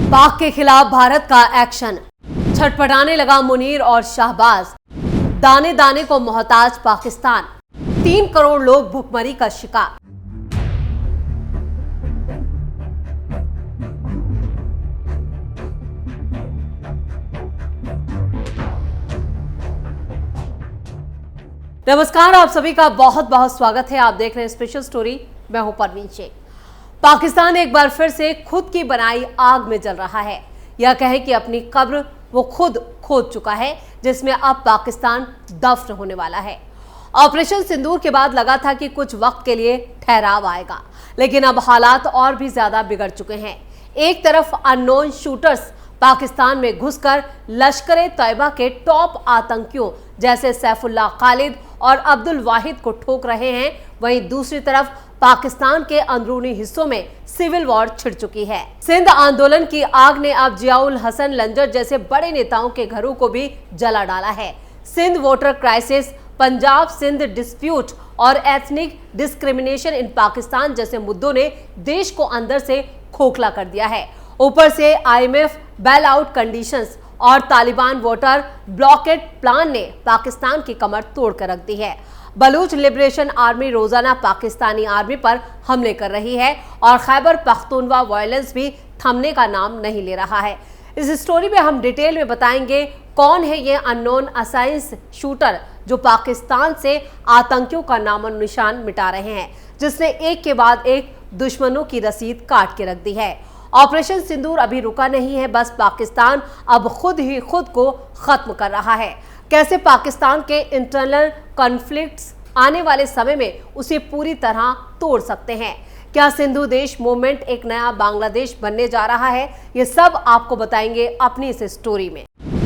पाक के खिलाफ भारत का एक्शन, छटपटाने लगा मुनीर और शाहबाज। दाने दाने को मोहताज पाकिस्तान, 3 करोड़ लोग भुखमरी का शिकार। नमस्कार, आप सभी का बहुत बहुत स्वागत है। आप देख रहे हैं स्पेशल स्टोरी। मैं हूं परवीन शेख। पाकिस्तान एक बार फिर से खुद की बनाई आग में जल रहा है। यह कहे कि अपनी कब्र वो खुद खोद चुका है, जिसमें अब पाकिस्तान दफन होने वाला है। ऑपरेशन सिंदूर के बाद लगा था कि कुछ वक्त के लिए ठहराव आएगा, लेकिन अब हालात और भी ज्यादा बिगड़ चुके हैं। एक तरफ अननोन शूटर्स पाकिस्तान में घुसकर लश्कर-ए-तैयबा के टॉप आतंकियों जैसे सैफुल्लाह खालिद और अब्दुल वाहिद को ठोक रहे हैं, वहीं दूसरी तरफ पाकिस्तान के अंदरूनी हिस्सों में सिविल वॉर छिड़ चुकी है। सिंध आंदोलन की आग ने अब जियाउल हसन लंजर जैसे बड़े नेताओं के घरों को भी जला डाला है। Sindh water crisis, Punjab Sindh dispute और एथनिक डिस्क्रिमिनेशन इन पाकिस्तान जैसे मुद्दों ने देश को अंदर से खोखला कर दिया है। ऊपर से IMF बेल आउट कंडीशंस और तालिबान वोटर ब्लॉकेट प्लान ने पाकिस्तान की कमर तोड़ कर रख दी है। बलूच लिबरेशन आर्मी रोजाना पाकिस्तानी आर्मी पर हमले कर रही है और खैबर पख्तूनवा वायलेंस भी थमने का नाम नहीं ले रहा है। इस स्टोरी में हम डिटेल में बताएंगे कौन है ये अननोन असाइंस शूटर जो पाकिस्तान से आतंकियों का नामो निशान मिटा रहे हैं, जिसने एक के बाद एक दुश्मनों की रसीद काट के रख दी है। ऑपरेशन सिंदूर अभी रुका नहीं है, बस पाकिस्तान अब खुद ही खुद को खत्म कर रहा है। कैसे पाकिस्तान के इंटरनल कॉन्फ्लिक्ट्स आने वाले समय में उसे पूरी तरह तोड़ सकते हैं। क्या सिंधु देश मूवमेंट एक नया बांग्लादेश बनने जा रहा है? ये सब आपको बताएंगे अपनी इस स्टोरी में।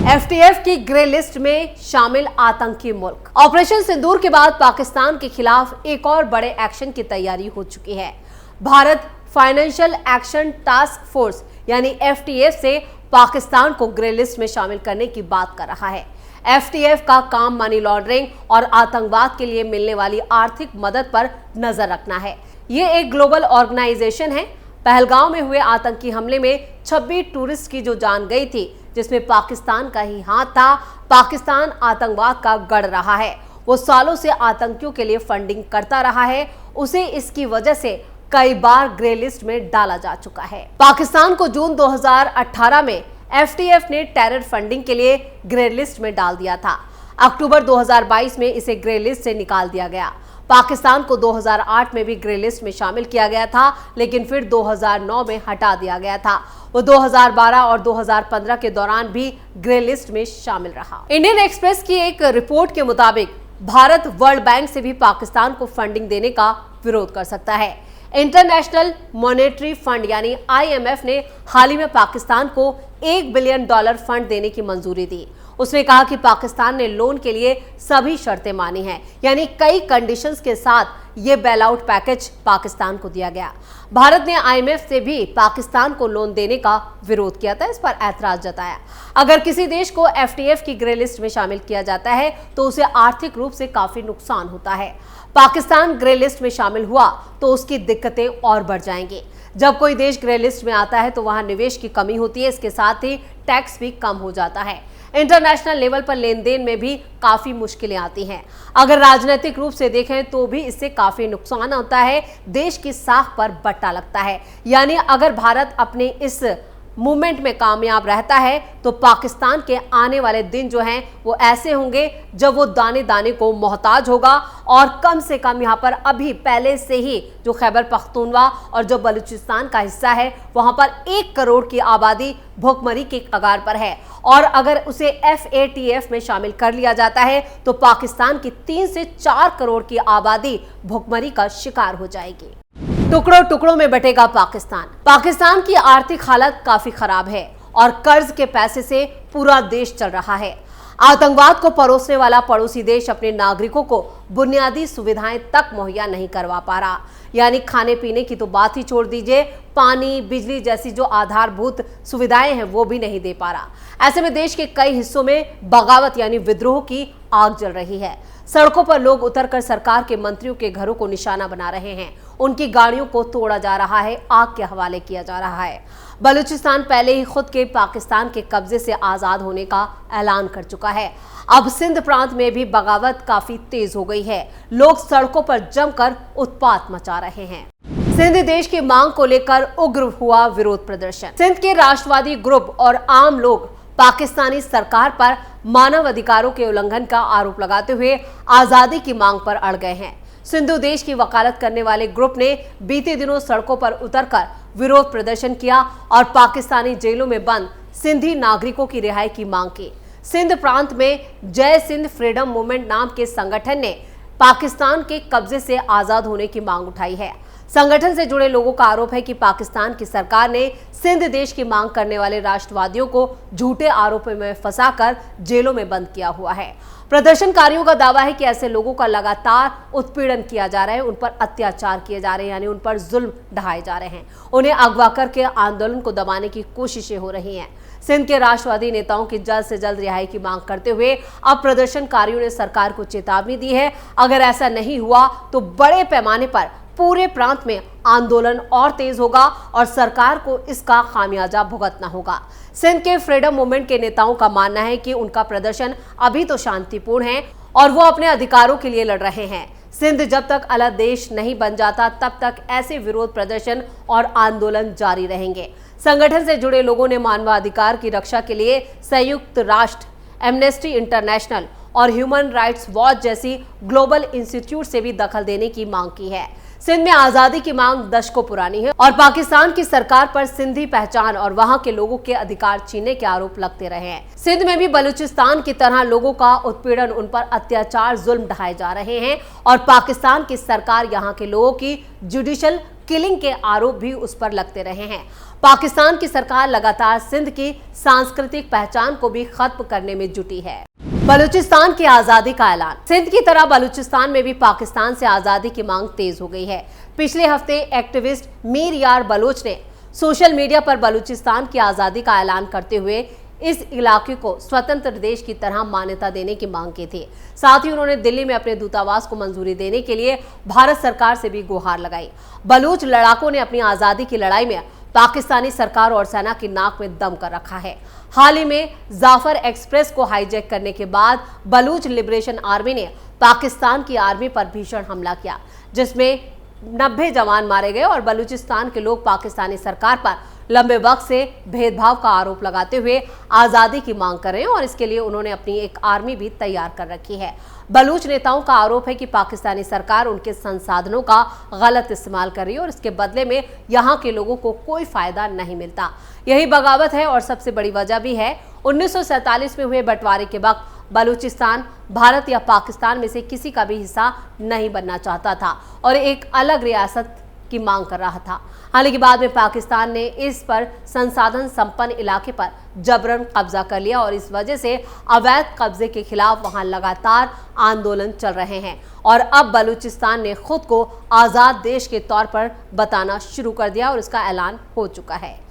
FTF की ग्रे लिस्ट में शामिल आतंकी मुल्क। ऑपरेशन सिंदूर के बाद पाकिस्तान के खिलाफ एक और बड़े एक्शन की तैयारी हो चुकी है। Bharat financial action task force यानी FTF से पाकिस्तान को ग्रे लिस्ट में शामिल करने की बात कर रहा है। FTF का काम मनी लॉन्ड्रिंग और आतंकवाद के लिए मिलने वाली आर्थिक मदद पर नजर रखना है। ये एक ग्लोबल ऑर्गेनाइजेशन है। पहलगांव में हुए आतंकी हमले में 26 टूरिस्ट की जो जान गई थी, जिसमें पाकिस्तान का ही हाथ था। पाकिस्तान आतंकवाद का गढ़ रहा है। वो सालों से आतंकियों के लिए फंडिंग करता रहा है। उसे इसकी वजह से कई बार ग्रे लिस्ट में डाला जा चुका है। पाकिस्तान को जून 2018 में FTF ने टेरर फंडिंग के लिए ग्रे लिस्ट में डाल दिया था। अक्टूबर 2022 में इसे ग्रे लिस्ट से निकाल दिया गया। पाकिस्तान को 2008 में भी ग्रे लिस्ट में शामिल किया गया था, लेकिन फिर 2009 में हटा दिया गया था। वो 2012 और 2015 के दौरान भी ग्रे लिस्ट में शामिल रहा। इंडियन एक्सप्रेस की एक रिपोर्ट के मुताबिक भारत वर्ल्ड बैंक से भी पाकिस्तान को फंडिंग देने का विरोध कर सकता है। इंटरनेशनल मॉनेटरी फंड यानी IMF ने हाल ही में पाकिस्तान को $1 बिलियन फंड देने की मंजूरी दी। उसने कहा कि पाकिस्तान ने लोन के लिए सभी शर्तें मानी हैं, यानी कई कंडीशंस के साथ ये बेल आउट पैकेज पाकिस्तान को दिया गया। भारत ने IMF से भी पाकिस्तान को लोन देने का विरोध किया था, इस पर ऐतराज जताया। अगर किसी देश को FTF की ग्रे लिस्ट में शामिल किया जाता है तो उसे आर्थिक रूप से काफी नुकसान होता है। पाकिस्तान ग्रे लिस्ट में शामिल हुआ तो उसकी दिक्कतें और बढ़ जाएंगी। जब कोई देश ग्रे लिस्ट में आता है तो वहां निवेश की कमी होती है, इसके साथ ही टैक्स भी कम हो जाता है। इंटरनेशनल लेवल पर लेन देन में भी काफी मुश्किलें आती हैं। अगर राजनीतिक रूप से देखें तो भी इससे काफी नुकसान होता है। देश की साख पर बट्टा लगता है। यानी अगर भारत अपने इस मूवमेंट में कामयाब रहता है तो पाकिस्तान के आने वाले दिन जो हैं वो ऐसे होंगे जब वो दाने दाने को मोहताज होगा। और कम से कम यहाँ पर अभी पहले से ही जो खैबर पख्तूनवा और जो बलूचिस्तान का हिस्सा है वहां पर 1 करोड़ की आबादी भुखमरी के कगार पर है। और अगर उसे FATF में शामिल कर लिया जाता है तो पाकिस्तान की 3 से 4 करोड़ की आबादी भुखमरी का शिकार हो जाएगी। टुकड़ों टुकड़ों में बटेगा पाकिस्तान। पाकिस्तान की आर्थिक हालत काफी खराब है और कर्ज के पैसे से पूरा देश चल रहा है। आतंकवाद को परोसने वाला पड़ोसी देश अपने नागरिकों को बुनियादी सुविधाएं तक मुहैया नहीं करवा पा रहा। यानी खाने पीने की तो बात ही छोड़ दीजिए, पानी बिजली जैसी जो आधारभूत सुविधाएं हैं वो भी नहीं दे पा रहा। ऐसे में देश के कई हिस्सों में बगावत यानी विद्रोह की आग जल रही है। सड़कों पर लोग उतरकर सरकार के मंत्रियों के घरों को निशाना बना रहे हैं। उनकी गाड़ियों को तोड़ा जा रहा है, आग के हवाले किया जा रहा है। बलूचिस्तान पहले ही खुद के पाकिस्तान के कब्जे से आजाद होने का ऐलान कर चुका है। अब सिंध प्रांत में भी बगावत काफी तेज हो गई है। लोग सड़कों पर जमकर उत्पात मचा रहे हैं। सिंध देश की मांग को लेकर उग्र हुआ विरोध प्रदर्शन। सिंध के राष्ट्रवादी ग्रुप और आम लोग पाकिस्तानी सरकार पर मानव अधिकारों के उल्लंघन का आरोप लगाते हुए आजादी की मांग पर अड़ गए हैं। सिंधु देश की वकालत करने वाले ग्रुप ने बीते दिनों सड़कों पर उतरकर विरोध प्रदर्शन किया और पाकिस्तानी जेलों में बंद सिंधी नागरिकों की रिहाई की मांग की। सिंध प्रांत में जय सिंध फ्रीडम मूवमेंट नाम के संगठन ने पाकिस्तान के कब्जे से आजाद होने की मांग उठाई है। संगठन से जुड़े लोगों का आरोप है कि पाकिस्तान की सरकार ने सिंध देश की मांग करने वाले राष्ट्रवादियों को झूठे आरोपों में फंसाकर जेलों में बंद किया हुआ है। प्रदर्शनकारियों का दावा है कि ऐसे लोगों का लगातार उत्पीड़न किया जा रहा है, उन पर अत्याचार किए जा रहे हैं, यानी उन पर जुल्म ढाए जा रहे हैं। उन्हें अगवा करके आंदोलन को दबाने की कोशिशें हो रही हैं। सिंध के राष्ट्रवादी नेताओं की जल्द से जल्द रिहाई की मांग करते हुए अब प्रदर्शनकारियों ने सरकार को चेतावनी दी है। अगर ऐसा नहीं हुआ तो बड़े पैमाने पर पूरे प्रांत में आंदोलन और तेज होगा और सरकार को इसका खामियाजा भुगतना होगा। सिंध के फ्रीडम मूवमेंट के नेताओं का मानना है कि उनका प्रदर्शन अभी तो शांतिपूर्ण है और वो अपने अधिकारों के लिए लड़ रहे हैं। सिंध जब तक अलग देश नहीं बन जाता तब तक ऐसे विरोध प्रदर्शन और आंदोलन जारी रहेंगे। संगठन से जुड़े लोगों ने मानवाधिकार की रक्षा के लिए संयुक्त राष्ट्र, एमनेस्टी इंटरनेशनल और ह्यूमन राइट्स वॉच जैसी ग्लोबल इंस्टीट्यूट से भी दखल देने की मांग की है। सिंध में आजादी की मांग दशकों पुरानी है और पाकिस्तान की सरकार पर सिंधी पहचान और वहां के लोगों के अधिकार छीनने के आरोप लगते रहे हैं। सिंध में भी बलूचिस्तान की तरह लोगों का उत्पीड़न, उन पर अत्याचार, जुल्म ढाए जा रहे हैं और पाकिस्तान की सरकार यहां के लोगों की जुडिशियल किलिंग के आरोप भी उस पर लगते रहे हैं। पाकिस्तान की सरकार लगातार सिंध की सांस्कृतिक पहचान को भी खत्म करने में जुटी है। बलूचिस्तान की आजादी का ऐलान। सिंध की तरह बलूचिस्तान में भी पाकिस्तान से आजादी की मांग तेज हो गई है। पिछले हफ्ते एक्टिविस्ट मीर यार बलोच ने सोशल मीडिया पर बलूचिस्तान की आजादी का ऐलान करते हुए इस इलाके को स्वतंत्र देश की तरह मान्यता देने की मांग की थी। साथ ही उन्होंने दिल्ली में अपने दूतावास को मंजूरी देने के लिए भारत सरकार से भी गुहार लगाई। बलूच लड़ाकों ने अपनी आजादी की लड़ाई में पाकिस्तानी सरकार और सेना की नाक में दम कर रखा है। हाल ही में जाफर एक्सप्रेस को हाईजैक करने के बाद बलूच लिबरेशन आर्मी ने पाकिस्तान की आर्मी पर भीषण हमला किया, जिसमें 90 जवान मारे गए और बलूचिस्तान के लोग पाकिस्तानी सरकार पर लंबे वक्त से भेदभाव का आरोप लगाते हुए आजादी की मांग कर रहे हैं और इसके लिए उन्होंने अपनी एक आर्मी भी तैयार कर रखी है। बलूच नेताओं का आरोप है कि पाकिस्तानी सरकार उनके संसाधनों का गलत इस्तेमाल कर रही है और इसके बदले में यहाँ के लोगों को कोई फायदा नहीं मिलता। यही बगावत है और सबसे बड़ी वजह भी है। 1947 में हुए बंटवारे के वक्त बलूचिस्तान भारत या पाकिस्तान में से किसी का भी हिस्सा नहीं बनना चाहता था और एक अलग रियासत की मांग कर रहा था। हालांकि बाद में पाकिस्तान ने इस पर संसाधन संपन्न इलाके पर जबरन कब्जा कर लिया और इस वजह से अवैध कब्जे के खिलाफ वहां लगातार आंदोलन चल रहे हैं और अब बलूचिस्तान ने खुद को आजाद देश के तौर पर बताना शुरू कर दिया और इसका ऐलान हो चुका है।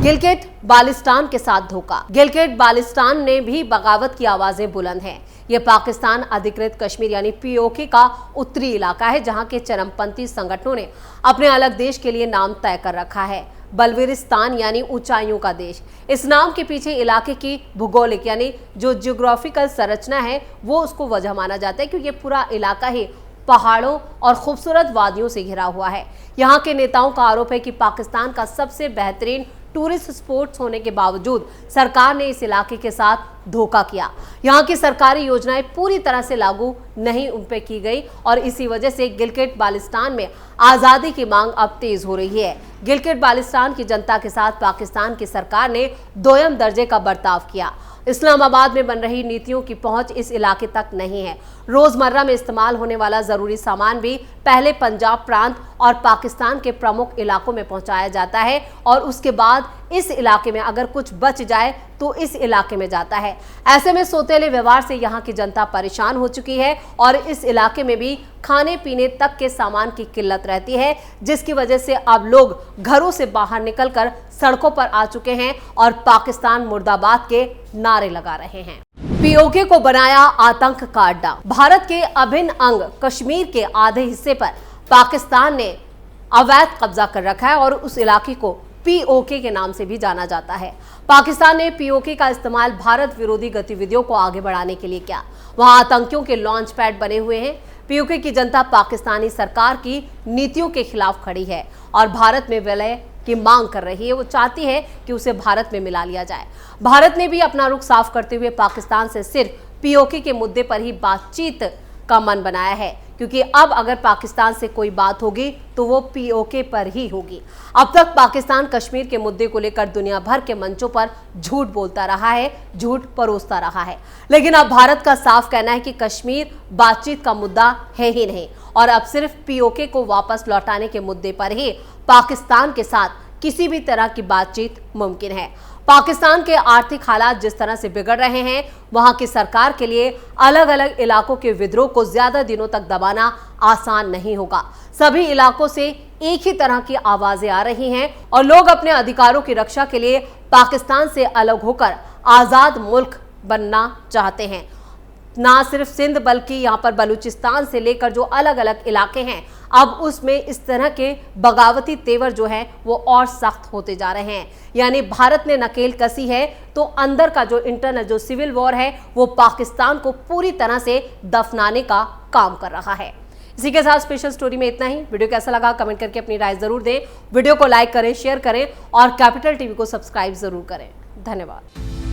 गिलगिट बाल्टिस्तान के साथ धोखा। गिलगिट बाल्टिस्तान ने भी बगावत की आवाजें बुलंद हैं। यह पाकिस्तान अधिकृत कश्मीर यानी पीओके का उत्तरी इलाका है, जहां के चरमपंथी संगठनों ने अपने अलग देश के लिए नाम तय कर रखा है, बलविरिस्तान यानी ऊंचाइयों का देश। इस नाम के पीछे इलाके की भूगोलिक यानी जो जियोग्राफिकल संरचना है वो उसको वजह माना जाता है, क्योंकि ये पूरा इलाका ही पहाड़ों और खूबसूरत वादियों से घिरा हुआ है। यहाँ के नेताओं का आरोप है कि पाकिस्तान का सबसे बेहतरीन टूरिस्ट स्पॉट्स होने के बावजूद सरकार ने इस इलाके के साथ धोखा किया। यहाँ की सरकारी योजनाएं पूरी तरह से लागू नहीं उन पे की गई और इसी वजह से गिलगिट बाल्टिस्तान में आज़ादी की मांग अब तेज हो रही है। गिलगिट बाल्टिस्तान की जनता के साथ पाकिस्तान की सरकार ने दोयम दर्जे का बर्ताव किया। इस्लामाबाद में बन रही नीतियों की पहुंच इस इलाके तक नहीं है। रोजमर्रा में इस्तेमाल होने वाला जरूरी सामान भी पहले पंजाब प्रांत और पाकिस्तान के प्रमुख इलाकों में पहुंचाया जाता है और उसके बाद इस इलाके में अगर कुछ बच जाए तो इस इलाके में जाता है। ऐसे में सौतेले व्यवहार से यहाँ की जनता परेशान हो चुकी है और इस इलाके में भी खाने पीने तक के सामान की किल्लत रहती है, जिसकी वजह से अब लोग घरों से बाहर निकलकर सड़कों पर आ चुके हैं और पाकिस्तान मुर्दाबाद के नारे लगा रहे हैं। पीओके को बनाया आतंक का अड्डा। भारत के अभिन्न अंग कश्मीर के आधे हिस्से पर पाकिस्तान ने अवैध कब्जा कर रखा है और उस इलाके को पीओके के नाम से भी जाना जाता है। पाकिस्तान ने पीओके का इस्तेमाल भारत विरोधी गतिविधियों को आगे बढ़ाने के लिए किया। वहां आतंकियों के लॉन्च पैड बने हुए हैं। पीओके की जनता पाकिस्तानी सरकार की नीतियों के खिलाफ खड़ी है और भारत में विलय की मांग कर रही है। वो चाहती है कि उसे भारत में मिला लिया जाए। भारत ने भी अपना रुख साफ करते हुए पाकिस्तान से सिर्फ पीओके के मुद्दे पर ही बातचीत का मन बनाया है, क्योंकि अब अगर पाकिस्तान से कोई बात होगी तो वो पीओके पर ही होगी। अब तक पाकिस्तान कश्मीर के मुद्दे को लेकर दुनिया भर के मंचों पर झूठ बोलता रहा है, झूठ परोसता रहा है, लेकिन अब भारत का साफ कहना है कि कश्मीर बातचीत का मुद्दा है ही नहीं और अब सिर्फ पीओके को वापस लौटाने के मुद्दे पर ही पाकिस्तान के साथ किसी भी तरह की बातचीत मुमकिन है। पाकिस्तान के आर्थिक हालात जिस तरह से बिगड़ रहे हैं, वहां की सरकार के लिए अलग अलग इलाकों के विद्रोह को ज्यादा दिनों तक दबाना आसान नहीं होगा। सभी इलाकों से एक ही तरह की आवाजें आ रही हैं और लोग अपने अधिकारों की रक्षा के लिए पाकिस्तान से अलग होकर आजाद मुल्क बनना चाहते हैं। ना सिर्फ सिंध बल्कि यहाँ पर बलूचिस्तान से लेकर जो अलग अलग इलाके हैं, अब उसमें इस तरह के बगावती तेवर जो हैं वो और सख्त होते जा रहे हैं। यानी भारत ने नकेल कसी है तो अंदर का जो इंटरनल जो सिविल वॉर है वो पाकिस्तान को पूरी तरह से दफनाने का काम कर रहा है। इसी के साथ स्पेशल स्टोरी में इतना ही। वीडियो कैसा लगा कमेंट करके अपनी राय जरूर दें। वीडियो को लाइक करें, शेयर करें और कैपिटल टीवी को सब्सक्राइब जरूर करें। धन्यवाद।